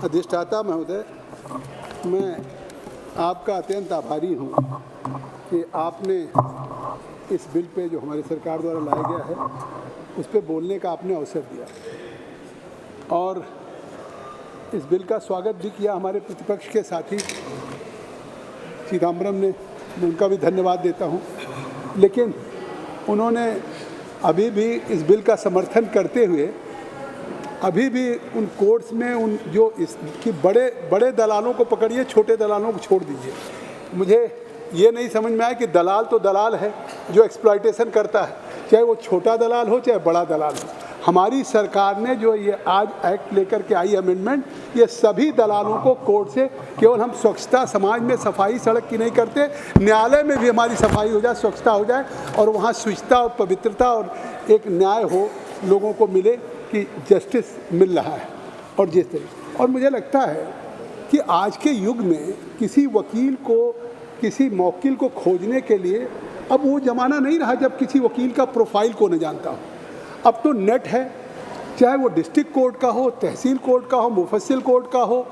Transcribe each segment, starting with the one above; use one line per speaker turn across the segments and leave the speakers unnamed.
अधिष्ठाता महोदय, मैं आपका अत्यंत आभारी हूँ कि आपने इस बिल पे जो हमारी सरकार द्वारा लाया गया है उस पे बोलने का आपने अवसर दिया और इस बिल का स्वागत भी किया हमारे प्रतिपक्ष के साथी चिदम्बरम ने। मैं उनका भी धन्यवाद देता हूँ, लेकिन उन्होंने अभी भी इस बिल का समर्थन करते हुए अभी भी उन कोर्ट्स में उन जो इसकी बड़े दलालों को पकड़िए, छोटे दलालों को छोड़ दीजिए। मुझे ये नहीं समझ में आया कि दलाल तो दलाल है जो एक्सप्लॉयटेशन करता है, चाहे वो छोटा दलाल हो चाहे बड़ा दलाल हो। हमारी सरकार ने जो ये आज एक्ट लेकर के आई अमेंडमेंट, ये सभी दलालों को कोर्ट से केवल हम स्वच्छता समाज में सफाई सड़क की नहीं करते, न्यायालय में भी हमारी सफाई हो जाए, स्वच्छता हो जाए और वहाँ शुचिता और पवित्रता और एक न्याय हो, लोगों को मिले कि जस्टिस मिल रहा है। और जिस तरीके और मुझे लगता है कि आज के युग में किसी वकील को, किसी मौकिल को खोजने के लिए अब वो ज़माना नहीं रहा जब किसी वकील का प्रोफाइल को न जानता हो। अब तो नेट है, चाहे वो डिस्ट्रिक्ट कोर्ट का हो, तहसील कोर्ट का हो, मुफस्सिल कोर्ट का हो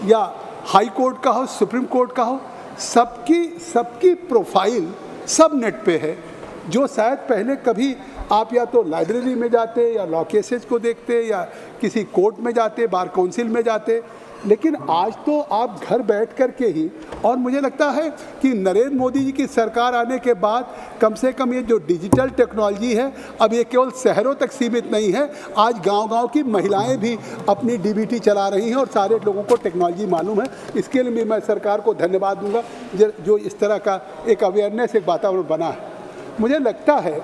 या हाई कोर्ट का हो, सुप्रीम कोर्ट का हो, सबकी प्रोफाइल सब नेट पे है, जो शायद पहले कभी आप या तो लाइब्रेरी में जाते या लॉ केसेज को देखते या किसी कोर्ट में जाते, बार काउंसिल में जाते, लेकिन आज तो आप घर बैठ कर के ही। और मुझे लगता है कि नरेंद्र मोदी जी की सरकार आने के बाद कम से कम ये जो डिजिटल टेक्नोलॉजी है, अब ये केवल शहरों तक सीमित नहीं है, आज गांव-गांव की महिलाएं भी अपनी डीबीटी चला रही हैं और सारे लोगों को टेक्नोलॉजी मालूम है। इसके लिए भी मैं सरकार को धन्यवाद दूंगा जो इस तरह का एक अवेयरनेस, एक वातावरण बना है। मुझे लगता है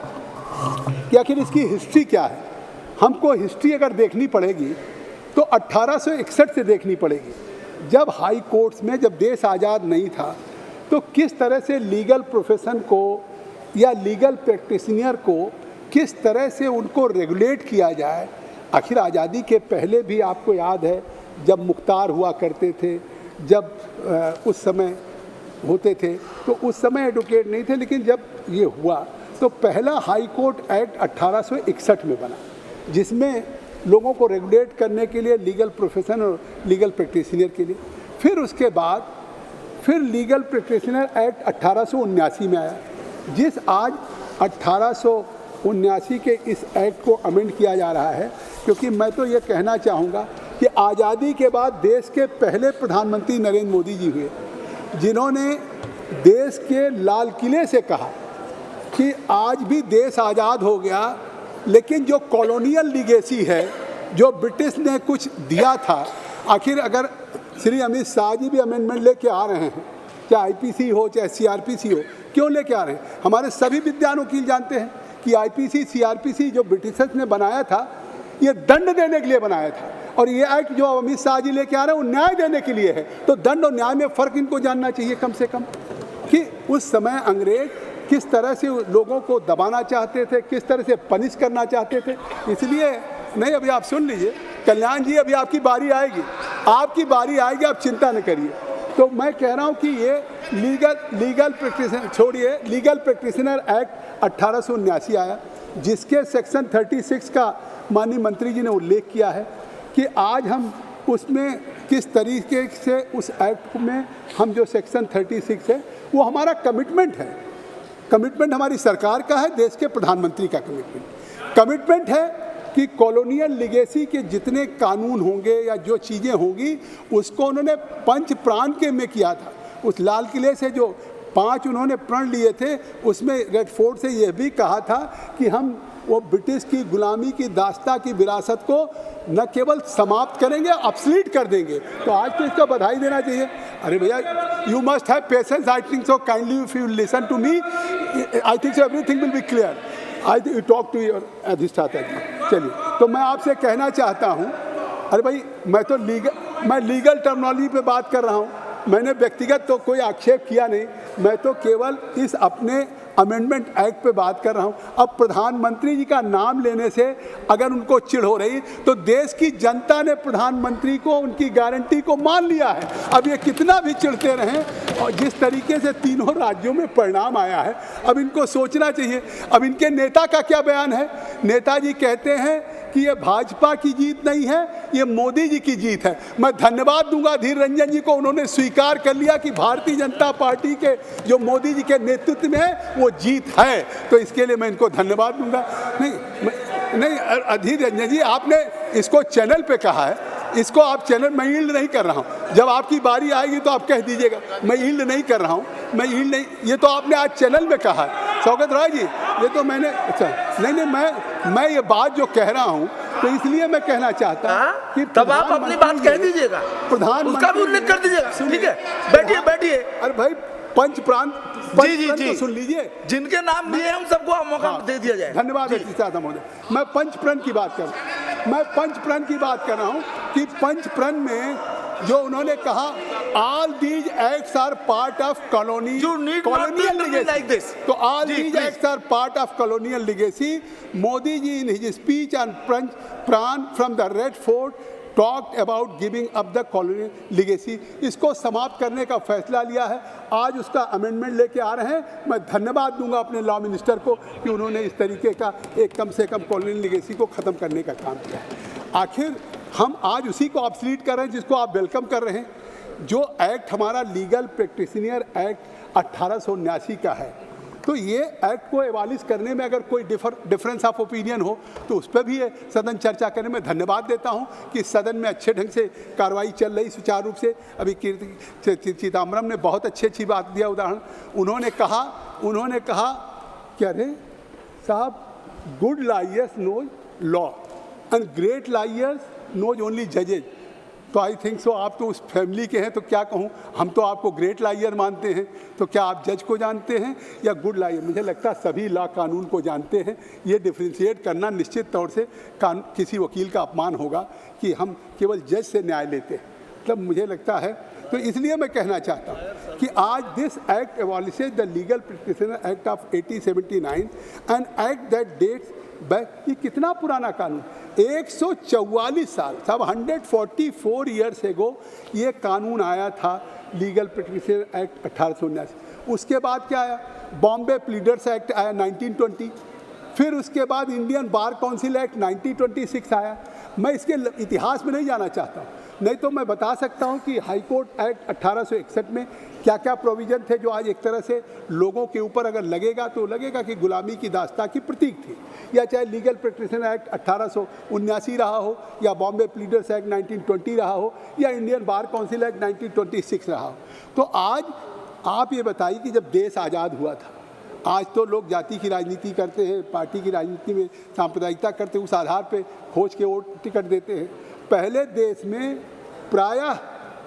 कि आखिर इसकी हिस्ट्री क्या है। हमको हिस्ट्री अगर देखनी पड़ेगी तो 1861 से देखनी पड़ेगी, जब हाई कोर्ट्स में, जब देश आज़ाद नहीं था, तो किस तरह से लीगल प्रोफेशन को या लीगल प्रैक्टिशनर को किस तरह से उनको रेगुलेट किया जाए। आखिर आज़ादी के पहले भी आपको याद है जब मुख्तार हुआ करते थे, जब उस समय होते थे तो उस समय एडवोकेट नहीं थे, लेकिन जब ये हुआ तो पहला हाई कोर्ट एक्ट 1861 में बना, जिसमें लोगों को रेगुलेट करने के लिए लीगल प्रोफेशन और लीगल प्रैक्टिशनर के लिए। फिर उसके बाद फिर लीगल प्रैक्टिशनर एक्ट 1879 में आया, जिस आज 1879 के इस एक्ट को अमेंड किया जा रहा है। क्योंकि मैं तो ये कहना चाहूँगा कि आज़ादी के बाद देश के पहले प्रधानमंत्री नरेंद्र मोदी जी हुए, जिन्होंने देश के लाल किले से कहा कि आज भी देश आज़ाद हो गया, लेकिन जो कॉलोनियल लीगेसी है, जो ब्रिटिश ने कुछ दिया था, आखिर अगर श्री अमित शाह जी भी अमेंडमेंट लेके आ रहे हैं, चाहे आईपीसी हो चाहे सीआरपीसी हो, क्यों लेके आ रहे हैं? हमारे सभी विद्वान वकील जानते हैं कि आईपीसी सीआरपीसी जो ब्रिटिशर्स ने बनाया था, ये दंड देने के लिए बनाया था, और ये एक्ट जो अमित शाह जी लेके आ रहे हैं वो न्याय देने के लिए है। तो दंड और न्याय में फ़र्क इनको जानना चाहिए कम से कम, कि उस समय अंग्रेज किस तरह से लोगों को दबाना चाहते थे, किस तरह से पनिश करना चाहते थे। इसलिए नहीं, अभी आप सुन लीजिए कल्याण जी, अभी आपकी बारी आएगी, आपकी बारी आएगी, आप चिंता न करिए। तो मैं कह रहा हूँ कि ये लीगल प्रैक्टिशनर छोड़िए, लीगल प्रैक्टिशनर एक्ट 1879 आया, जिसके सेक्शन 36 का माननीय मंत्री जी ने उल्लेख किया है कि आज हम उसमें किस तरीके से उस एक्ट में हम जो सेक्शन 36 है वो हमारा कमिटमेंट है। कमिटमेंट हमारी सरकार का है, देश के प्रधानमंत्री का कमिटमेंट है कि कॉलोनियल लीगेसी के जितने कानून होंगे या जो चीज़ें होंगी उसको उन्होंने पंच प्राण के में किया था। उस लाल किले से जो 5 उन्होंने प्रण लिए थे, उसमें रेड फोर्ट से यह भी कहा था कि हम वो ब्रिटिश की गुलामी की दास्ता की विरासत को न केवल समाप्त करेंगे, अपसलीट कर देंगे। तो आज तो इसका बधाई देना चाहिए। अरे भैया, you must have patience, I think so, kindly if you listen to me, I think so everything will be clear. I you talk to your अधिष्ठाता जी। चलिए, तो मैं आपसे कहना चाहता हूँ, अरे भाई मैं लीगल टर्मिनोलॉजी पे बात कर रहा हूँ, मैंने व्यक्तिगत तो कोई आक्षेप किया नहीं, मैं तो केवल इस अपने अमेंडमेंट एक्ट पे बात कर रहा हूँ। अब प्रधानमंत्री जी का नाम लेने से अगर उनको चिढ़ हो रही, तो देश की जनता ने प्रधानमंत्री को, उनकी गारंटी को मान लिया है। अब ये कितना भी चिढ़ते रहें, और जिस तरीके से तीनों राज्यों में परिणाम आया है, अब इनको सोचना चाहिए। अब इनके नेता का क्या बयान है? नेताजी कहते हैं कि ये भाजपा की जीत नहीं है, ये मोदी जी की जीत है। मैं धन्यवाद दूंगा अधीर रंजन जी को, उन्होंने स्वीकार कर लिया कि भारतीय जनता पार्टी के जो मोदी जी के नेतृत्व में है वो जीत है, तो इसके लिए मैं इनको धन्यवाद दूंगा। नहीं अधीर रंजन जी, आपने इसको चैनल पे कहा है, इसको आप चैनल, मैं ईल्ड नहीं कर रहा हूँ। जब आपकी बारी आएगी तो आप कह दीजिएगा, मैं ईल्ड नहीं कर रहा हूँ, मैं ईल्ड नहीं, ये तो आपने आज चैनल में कहा है शौकत राय जी, ये तो मैंने, अच्छा नहीं मैं ये बात जो कह रहा हूँ तो इसलिए मैं कहना चाहता हूँ कि
तब आप अपनी बात कह दीजिएगा,
प्रधानमंत्री
उसका भी उल्लेख कर दीजिएगा। ठीक है, बैठिए बैठिए।
अरे भाई पंच प्रांत
जी
सुन लीजिए,
जिनके नाम लिए हम सबको मौका दे दिया जाए।
धन्यवाद महोदय। मैं पंच प्रण की बात कर रहा हूँ कि पंच प्रण में जो उन्होंने कहा all these acts are part of colonial legacy, तो all these acts are part of colonial legacy। Modi ji in his speech on pran from the red fort talked about giving up the colonial legacy। इसको समाप्त करने का फैसला लिया है, आज उसका अमेंडमेंट लेके आ रहे हैं। मैं धन्यवाद दूंगा अपने लॉ मिनिस्टर को कि उन्होंने इस तरीके का एक कम से कम colonial legacy को ख़त्म करने का काम किया है। आखिर हम आज उसी को ऑब्सलीट कर रहे हैं जिसको आप वेलकम कर रहे हैं। जो एक्ट हमारा लीगल प्रैक्टिशनर एक्ट 1879 का है, तो ये एक्ट को एवालिश करने में अगर कोई डिफरेंस ऑफ ओपिनियन हो तो उस पर भी सदन चर्चा करने में धन्यवाद देता हूं कि सदन में अच्छे ढंग से कार्रवाई चल रही सुचारू रूप से। अभी कीर्ति चिदम्बरम ने बहुत अच्छी बात दिया उदाहरण। उन्होंने कहा क्या रे साहब, good lawyers know law and great lawyers know only जजेज। तो आई थिंक सो आप तो उस फैमिली के हैं, तो क्या कहूँ, हम तो आपको ग्रेट लायर मानते हैं, तो क्या आप जज को जानते हैं या गुड लायर? मुझे लगता है सभी लॉ कानून को जानते हैं। ये डिफ्रेंशिएट करना निश्चित तौर से किसी वकील का अपमान होगा कि हम केवल जज से न्याय लेते हैं, मतलब मुझे लगता है। तो इसलिए मैं कहना चाहता हूँ कि आज this act abolishes the legal practitioner act of 1879 and act that dates back. ये कितना पुराना कानून, 144 साल, सब 144 ईयर्स एगो ये कानून आया था, लीगल प्रैक्टिशनर एक्ट 1879। उसके बाद क्या आया, बॉम्बे प्लीडर्स एक्ट आया 1920, फिर उसके बाद इंडियन बार काउंसिल एक्ट 1926 आया। मैं इसके इतिहास में नहीं जाना चाहता हूँ, नहीं तो मैं बता सकता हूँ कि हाई कोर्ट एक्ट 1861 में क्या क्या प्रोविज़न थे जो आज एक तरह से लोगों के ऊपर अगर लगेगा तो लगेगा कि गुलामी की दास्तां की प्रतीक थी। या चाहे लीगल प्रैक्टिशनर एक्ट 1879 रहा हो, या बॉम्बे प्लीडर्स एक्ट 1920 रहा हो, या इंडियन बार काउंसिल एक्ट 1926 रहा हो। तो आज आप ये बताइए कि जब देश आज़ाद हुआ था, आज तो लोग जाति की राजनीति करते हैं, पार्टी की राजनीति में सांप्रदायिकता करते हैं, उस आधार पे खोज के वोट टिकट देते हैं। पहले देश में प्रायः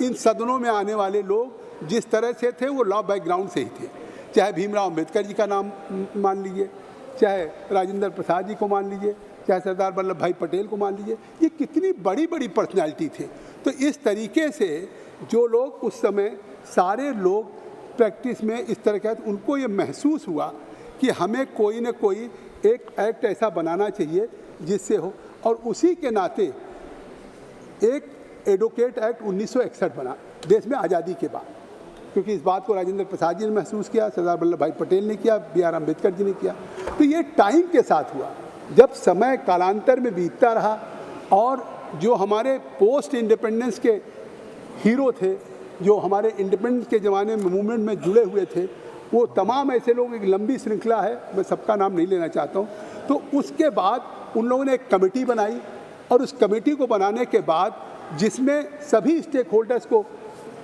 इन सदनों में आने वाले लोग जिस तरह से थे वो लॉ बैकग्राउंड से ही थे। चाहे भीमराव अम्बेडकर जी का नाम मान लीजिए, चाहे राजेंद्र प्रसाद जी को मान लीजिए, चाहे सरदार वल्लभ भाई पटेल को मान लीजिए, ये कितनी बड़ी बड़ी पर्सनैलिटी थे। तो इस तरीके से जो लोग उस समय सारे लोग प्रैक्टिस में इस तरह के, उनको ये महसूस हुआ कि हमें कोई न कोई एक एक्ट ऐसा बनाना चाहिए जिससे हो, और उसी के नाते एक एडवोकेट एक्ट 1961 बना देश में आज़ादी के बाद, क्योंकि इस बात को राजेंद्र प्रसाद जी ने महसूस किया, सरदार वल्लभ भाई पटेल ने किया, BR अम्बेडकर जी ने किया। तो ये टाइम के साथ हुआ, जब समय कालांतर में बीतता रहा, और जो हमारे पोस्ट इंडिपेंडेंस के हीरो थे, जो हमारे इंडिपेंडेंस के ज़माने में मूवमेंट में जुड़े हुए थे, वो तमाम ऐसे लोग, एक लंबी श्रृंखला है, मैं सबका नाम नहीं लेना चाहता हूँ। तो उसके बाद उन लोगों ने एक कमेटी बनाई, और उस कमेटी को बनाने के बाद जिसमें सभी स्टेक होल्डर्स को,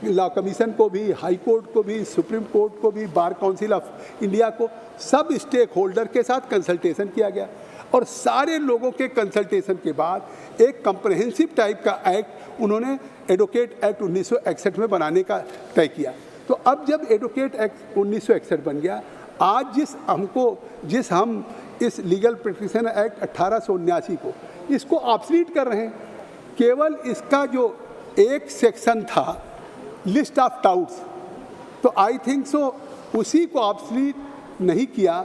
लॉ कमीशन को भी, हाई कोर्ट को भी, सुप्रीम कोर्ट को भी, बार काउंसिल ऑफ इंडिया को, सब स्टेक होल्डर के साथ कंसल्टेशन किया गया, और सारे लोगों के कंसल्टेशन के बाद एक कम्प्रहेंसिव टाइप का एक्ट उन्होंने एडवोकेट एक्ट 1961 में बनाने का तय किया। तो अब जब एडवोकेट एक्ट 1961 बन गया, आज जिस हम इस लीगल प्रैक्टिशनर एक्ट 1879 को, इसको ऑब्सलीट कर रहे हैं। केवल इसका जो एक सेक्शन था लिस्ट ऑफ टाउट्स, तो आई थिंक सो उसी को ऑब्सलीट नहीं किया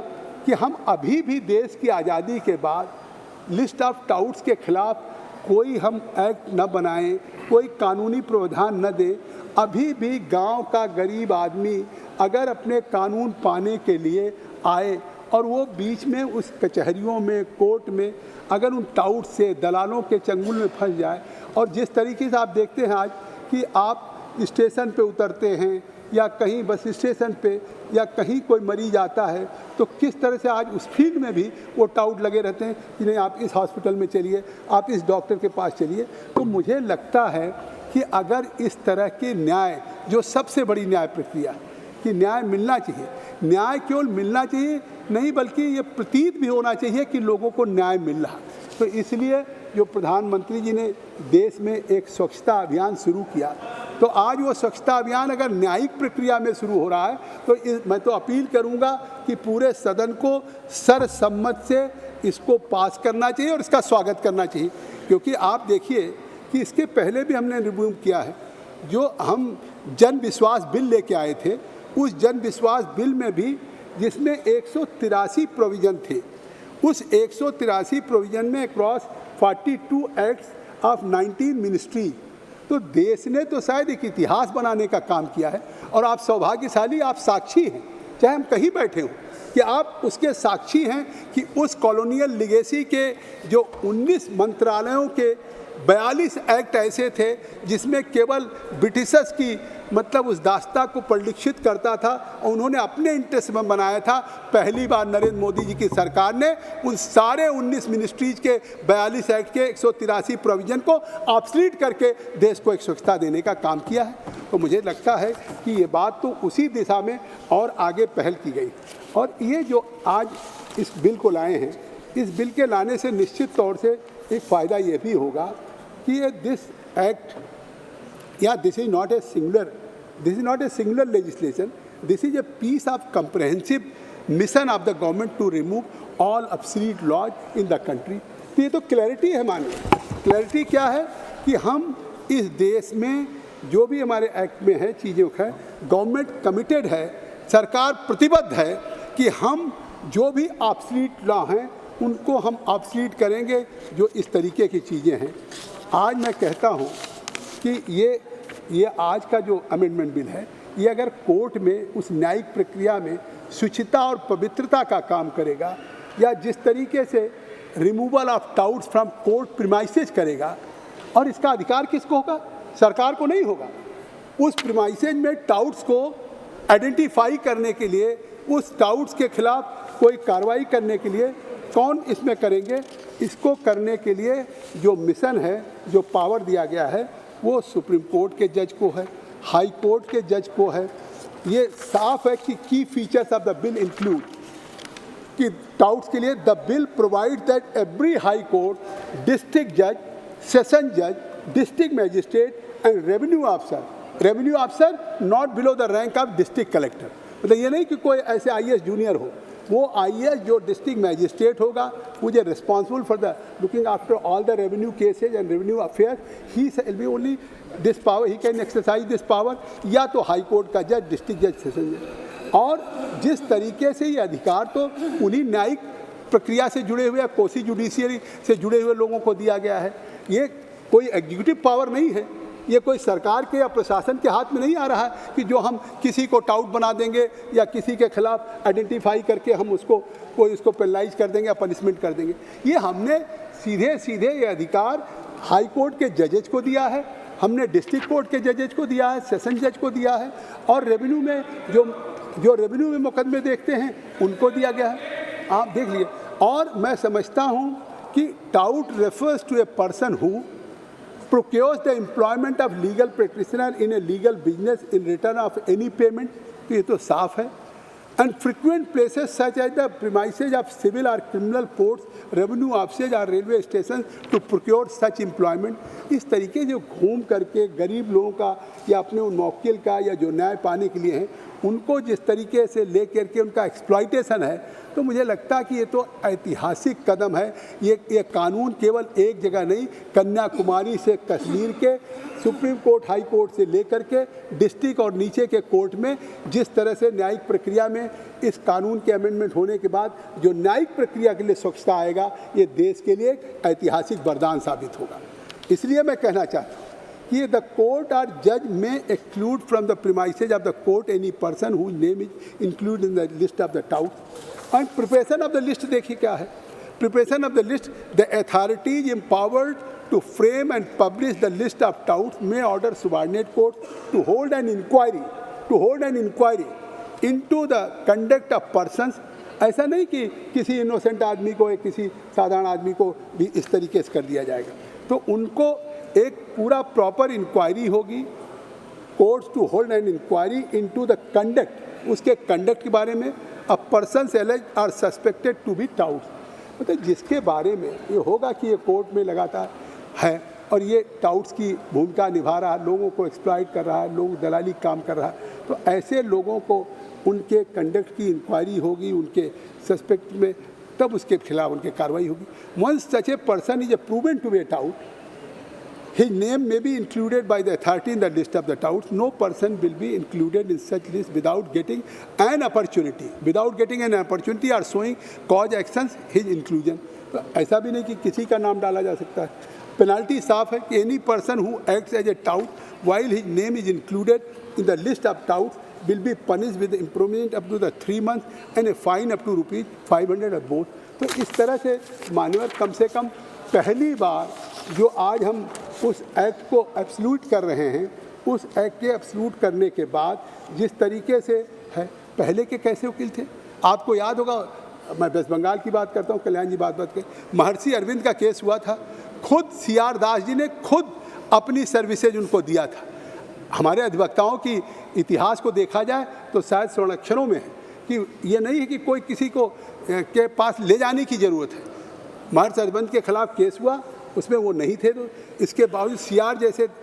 कि हम अभी भी देश की आज़ादी के बाद लिस्ट ऑफ टाउट्स के खिलाफ कोई हम एक्ट न बनाएं, कोई कानूनी प्रावधान न दें। अभी भी गांव का गरीब आदमी अगर अपने कानून पाने के लिए आए और वो बीच में उस कचहरियों में, कोर्ट में अगर उन टाउट से, दलालों के चंगुल में फंस जाए, और जिस तरीके से आप देखते हैं आज कि आप स्टेशन पे उतरते हैं या कहीं बस स्टेशन पे या कहीं कोई मरीज आता है तो किस तरह से आज उस फील्ड में भी वो टाउट लगे रहते हैं कि नहीं आप इस हॉस्पिटल में चलिए, आप इस डॉक्टर के पास चलिए। तो मुझे लगता है कि अगर इस तरह के न्याय, जो सबसे बड़ी न्याय प्रक्रिया कि न्याय मिलना चाहिए, न्याय केवल मिलना चाहिए नहीं बल्कि ये प्रतीत भी होना चाहिए कि लोगों को न्याय मिल रहा। तो इसलिए जो प्रधानमंत्री जी ने देश में एक स्वच्छता अभियान शुरू किया, तो आज वो स्वच्छता अभियान अगर न्यायिक प्रक्रिया में शुरू हो रहा है तो मैं तो अपील करूंगा कि पूरे सदन को सर्वसम्मत से इसको पास करना चाहिए और इसका स्वागत करना चाहिए। क्योंकि आप देखिए कि इसके पहले भी हमने रिव्यू किया है, जो हम जन विश्वास बिल लेके आए थे, उस जन विश्वास बिल में भी जिसमें 183 प्रोविज़न थे, उस 183 प्रोविज़न में अक्रॉस 42 एक्ट्स ऑफ 19 मिनिस्ट्री, तो देश ने तो शायद एक इतिहास बनाने का काम किया है। और आप सौभाग्यशाली, आप साक्षी हैं, चाहे हम कहीं बैठे हों, कि आप उसके साक्षी हैं कि उस कॉलोनियल लिगेसी के जो 19 मंत्रालयों के 42 एक्ट ऐसे थे जिसमें केवल ब्रिटिशर्स की मतलब उस दास्ता को परिलक्षित करता था और उन्होंने अपने इंटरेस्ट में बनाया था। पहली बार नरेंद्र मोदी जी की सरकार ने उन सारे 19 मिनिस्ट्रीज के 42 एक्ट के 183 प्रोविज़न को ऑब्सोलीट करके देश को एक स्वच्छता देने का काम किया है। तो मुझे लगता है कि ये बात तो उसी दिशा में और आगे पहल की गई। और ये जो आज इस बिल को लाए हैं, इस बिल के लाने से निश्चित तौर से एक फ़ायदा ये भी होगा कि ये दिस एक्ट या this is not a singular legislation, this is a piece of comprehensive mission of the government to remove all obsolete laws in the country. तो ये तो क्लैरिटी है। मानिए क्लैरिटी क्या है कि हम इस देश में जो भी हमारे एक्ट में है चीज़ों का, गवर्नमेंट कमिटेड है, सरकार प्रतिबद्ध है कि हम जो भी ऑब्सोलीट लॉ हैं उनको हम ऑब्सोलीट करेंगे जो इस तरीके की चीज़ें हैं। आज मैं कहता हूँ कि ये आज का जो अमेंडमेंट बिल है, ये अगर कोर्ट में उस न्यायिक प्रक्रिया में शुचिता और पवित्रता का काम करेगा, या जिस तरीके से removal of touts from court premises करेगा, और इसका अधिकार किसको होगा? सरकार को नहीं होगा। उस प्रीमाइसेज में टाउट्स को आइडेंटिफाई करने के लिए, उस टाउट्स के खिलाफ कोई कार्रवाई करने के लिए कौन इसमें करेंगे? इसको करने के लिए जो मिशन है, जो पावर दिया गया है, वो सुप्रीम कोर्ट के जज को है, हाई कोर्ट के जज को है। ये साफ है कि की features of the bill include कि टाउट्स के लिए the bill provide that every high court, district जज, सेशन जज, district magistrate and revenue officer not below the rank of district collector. मतलब ये नहीं कि कोई ऐसे IAS जूनियर हो, वो IAS जो डिस्ट्रिक्ट मैजिस्ट्रेट होगा, वो जो responsible for the looking after all the revenue cases and revenue affair, he will be only this power, he can exercise this power, या तो हाई कोर्ट का जज, डिस्ट्रिक्ट जज, सेशन जज। और जिस तरीके से ये अधिकार तो उन्हीं न्यायिक प्रक्रिया से जुड़े हुए, कोसी जुडिशियरी से जुड़े हुए लोगों को दिया गया है। ये कोई एग्जीक्यूटिव पावर नहीं है, ये कोई सरकार के या प्रशासन के हाथ में नहीं आ रहा है कि जो हम किसी को टाउट बना देंगे या किसी के खिलाफ आइडेंटिफाई करके हम उसको पेनलाइज कर देंगे या पनिशमेंट कर देंगे। ये हमने सीधे ये अधिकार हाई कोर्ट के जजेज को दिया है, हमने डिस्ट्रिक्ट कोर्ट के जजेज को दिया है, सेशन जज को दिया है, और रेवेन्यू में जो रेवेन्यू में मुकदमे देखते हैं उनको दिया गया है। आप देख लीजिए। और मैं समझता हूँ कि tout refers to a person who procures the employment of legal practitioner in a legal business in return of any payment, तो ये तो साफ है। And frequent places such as the premises of civil or criminal courts, revenue offices or railway stations to procure such employment। इस तरीके जो घूम करके गरीब लोगों का या अपने उन मौकिल का या जो न्याय पाने के लिए हैं, उनको जिस तरीके से ले करके उनका एक्सप्लॉइटेशन है, तो मुझे लगता है कि ये तो ऐतिहासिक कदम है। ये कानून केवल एक जगह नहीं, कन्याकुमारी से कश्मीर के सुप्रीम कोर्ट, हाई कोर्ट से लेकर के डिस्ट्रिक्ट और नीचे के कोर्ट में जिस तरह से न्यायिक प्रक्रिया में इस कानून के अमेंडमेंट होने के बाद जो न्यायिक प्रक्रिया के लिए स्वच्छता आएगा, ये देश के लिए ऐतिहासिक वरदान साबित होगा। इसलिए मैं कहना चाहता हूँ कि द कोर्ट और जज में exclude from the premises of the court any person whose name is include in the list of the tout. And preparation of the list देखिए क्या है। Preparation of the list, the authorities empowered to frame and publish the list of touts may order subordinate courts to hold an inquiry into the conduct of persons। ऐसा नहीं कि किसी innocent आदमी को, किसी साधारण आदमी को भी इस तरीके से कर दिया जाएगा। तो उनको एक पूरा प्रॉपर इंक्वायरी होगी, courts to hold an inquiry into the conduct, उसके कंडक्ट के बारे में, a persons alleged or suspected to be touts, मतलब जिसके बारे में ये होगा कि ये कोर्ट में लगातार है और ये टाउट्स की भूमिका निभा रहा है, लोगों को एक्सप्लॉइट कर रहा है, लोग दलाली काम कर रहा है, तो ऐसे लोगों को उनके कंडक्ट की इंक्वायरी होगी, उनके सस्पेक्ट में, तब उसके खिलाफ उनकी कार्रवाई होगी। Once such a person is proven to be a tout, his name may be included by the authority in the list of the touts. No person will be included in such list without getting an opportunity or showing cause actions his inclusion। तो ऐसा भी नहीं कि किसी का नाम डाला जा सकता है। पेनाल्टी साफ है कि any person who acts as a tout while his name is included in the list of touts will be punished with imprisonment up to the 3 months and a fine up to ₹500 or both। तो इस तरह से मानवर कम से कम पहली बार जो आज हम उस एक्ट को एब्सोल्यूट कर रहे हैं, उस एक्ट के एब्सोल्यूट करने के बाद जिस तरीके से है, पहले के कैसे वकील थे आपको याद होगा। मैं वेस्ट बंगाल की बात करता हूँ, कल्याण जी बात करें, महर्षि अरविंद का केस हुआ था, खुद CR दास जी ने खुद अपनी सर्विसेज उनको दिया था। हमारे अधिवक्ताओं की इतिहास को देखा जाए तो शायद संरक्षणों में है कि ये नहीं है कि कोई किसी को के पास ले जाने की ज़रूरत है। महर्षि अरविंद के खिलाफ केस हुआ, उसमें वो नहीं थे, तो इसके बावजूद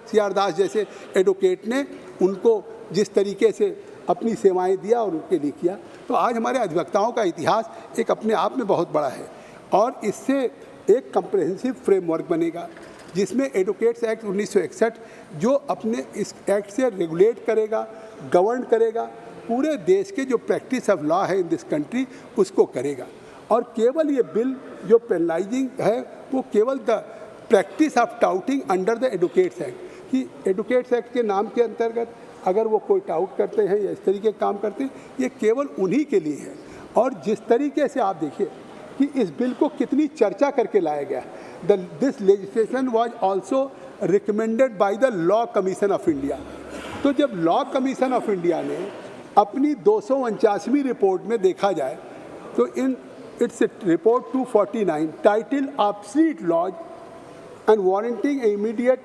CR दास जैसे एडवोकेट ने उनको जिस तरीके से अपनी सेवाएं दिया और उनके लिए किया। तो आज हमारे अधिवक्ताओं का इतिहास एक अपने आप में बहुत बड़ा है और इससे एक कम्प्रहेंसिव फ्रेमवर्क बनेगा जिसमें एडवोकेट्स एक्ट 1961 जो अपने इस एक्ट से रेगुलेट करेगा, गवर्न करेगा, पूरे देश के जो प्रैक्टिस ऑफ लॉ है इन दिस कंट्री उसको करेगा। और केवल ये बिल जो पेनलाइजिंग है वो केवल the practice of touting under the advocates act, कि एडवोकेट्स एक्ट के नाम के अंतर्गत अगर वो कोई टाउट करते हैं या इस तरीके काम करते हैं, ये केवल उन्हीं के लिए है। और जिस तरीके से आप देखिए कि इस बिल को कितनी चर्चा करके लाया गया, this legislation was also recommended by the law commission of India. तो जब लॉ कमीशन ऑफ इंडिया ने अपनी 249वीं रिपोर्ट में देखा जाए तो in its report 249 title obsolete laws and warranting immediate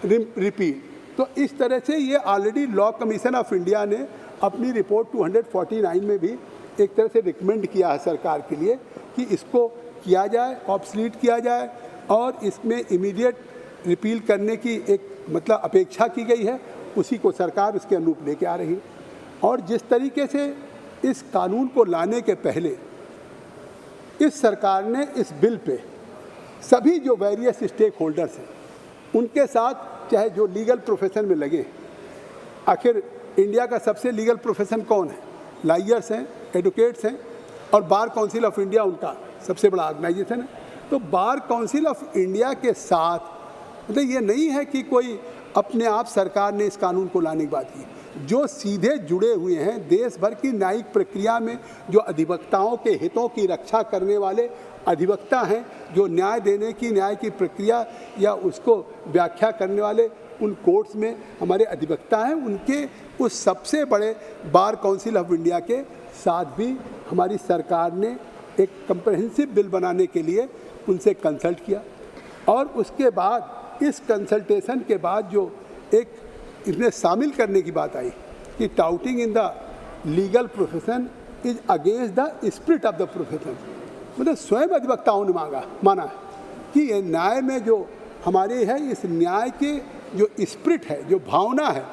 repeal, तो इस तरह से ये already law commission of India ने अपनी रिपोर्ट 249 में भी एक तरह से रिकमेंड किया है सरकार के लिए कि इसको किया जाए, ऑब्सोलीट किया जाए और इसमें इमीडिएट रिपील करने की एक मतलब अपेक्षा की गई है, उसी को सरकार उसके अनुरूप लेके आ रही है। और जिस तरीके से इस कानून को लाने के पहले इस सरकार ने इस बिल पे सभी जो वेरियस स्टेक होल्डर्स हैं उनके साथ, चाहे जो लीगल प्रोफेशन में लगे, आखिर इंडिया का सबसे लीगल प्रोफेशन कौन है, लॉयर्स हैं, एडवोकेट्स हैं और बार काउंसिल ऑफ इंडिया उनका सबसे बड़ा ऑर्गेनाइजेशन है। तो बार काउंसिल ऑफ इंडिया के साथ मतलब ये नहीं है कि कोई अपने आप सरकार ने इस कानून को लाने की बात की, जो सीधे जुड़े हुए हैं देश भर की न्यायिक प्रक्रिया में, जो अधिवक्ताओं के हितों की रक्षा करने वाले अधिवक्ता हैं, जो न्याय देने की न्याय की प्रक्रिया या उसको व्याख्या करने वाले उन कोर्ट्स में हमारे अधिवक्ता हैं, उनके उस सबसे बड़े बार काउंसिल ऑफ इंडिया के साथ भी हमारी सरकार ने एक कम्प्रहेंसिव बिल बनाने के लिए उनसे कंसल्ट किया। और उसके बाद इस कंसल्टेशन के बाद जो एक इसमें शामिल करने की बात आई कि touting in the legal profession is against the spirit of the profession, मतलब स्वयं अधिवक्ताओं ने माना है कि ये न्याय में जो हमारे है, इस न्याय के जो स्पिरिट है, जो भावना है,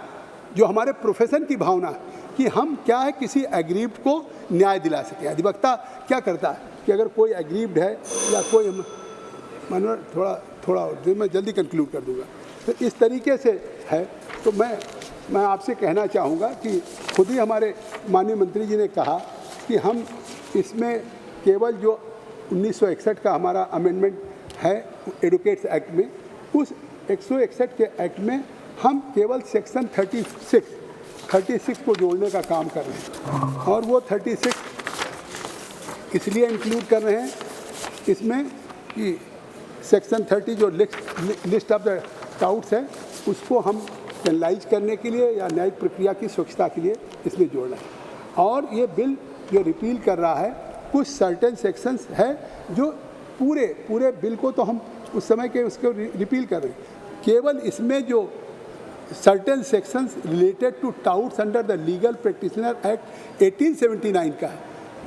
जो हमारे प्रोफेशन की भावना है कि हम क्या है किसी एग्रीव्ड को न्याय दिला सके। अधिवक्ता क्या करता है कि अगर कोई एग्रीव्ड है या कोई मनोहर थोड़ा मैं जल्दी कंक्लूड कर दूंगा, तो इस तरीके से है। तो मैं आपसे कहना चाहूँगा कि खुद ही हमारे माननीय मंत्री जी ने कहा कि हम इसमें केवल जो 1961 का हमारा अमेंडमेंट है एडवोकेट्स एक्ट में, उस 161 के एक्ट में हम केवल सेक्शन 36 को जोड़ने का काम कर रहे हैं, और वो 36 इसलिए इंक्लूड कर रहे हैं इसमें कि सेक्शन 30 जो लिस्ट ऑफ द टाउट्स है उसको हम पेनलाइज करने के लिए या न्यायिक प्रक्रिया की स्वच्छता के लिए इसमें जोड़ना है। और ये बिल जो रिपील कर रहा है कुछ सर्टेन सेक्शंस है जो पूरे बिल को तो हम उस समय के उसको रिपील कर रहे हैं, केवल इसमें जो certain sections related to touts under the legal practitioner act 1879 का है,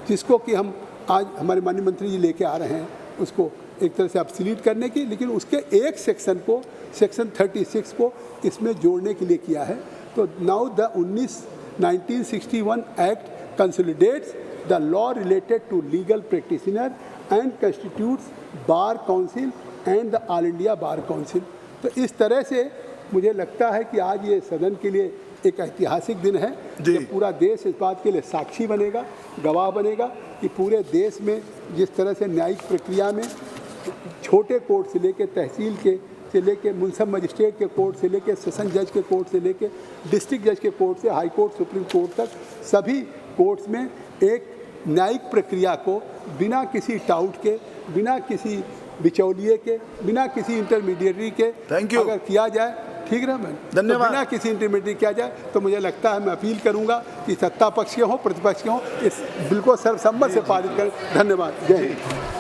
जिसको कि हम आज हमारे माननीय मंत्री जी लेके आ रहे हैं उसको एक तरह से अपसीलीट करने की, लेकिन उसके एक सेक्शन को सेक्शन 36 को इसमें जोड़ने के लिए किया है। तो now the 1961 act consolidates the law related to legal practitioner and constitutes bar council and the all India bar council. तो इस तरह से मुझे लगता है कि आज ये सदन के लिए एक ऐतिहासिक दिन है। जब पूरा देश इस बात के लिए साक्षी बनेगा, गवाह बनेगा कि पूरे देश में जिस तरह से न्यायिक प्रक्रिया में छोटे कोर्ट से लेकर तहसील के से लेकर मुंसिपल मजिस्ट्रेट के कोर्ट से लेकर सेशन जज के कोर्ट से लेकर डिस्ट्रिक्ट जज के कोर्ट से हाई कोर्ट सुप्रीम कोर्ट तक सभी कोर्ट्स में एक न्यायिक प्रक्रिया को बिना किसी टाउट के, बिना किसी बिचौलिए के, बिना किसी इंटरमीडिएटरी के अगर किया जाए, ठीक है मैम,
धन्यवाद।
तो बिना किसी इंटरमीडिएटरी किया जाए तो मुझे लगता है, मैं अपील करूंगा कि सत्ता पक्ष के हों प्रतिपक्ष के हों इस बिल को सर्वसम्मत से पारित करें। धन्यवाद। जय हिंद।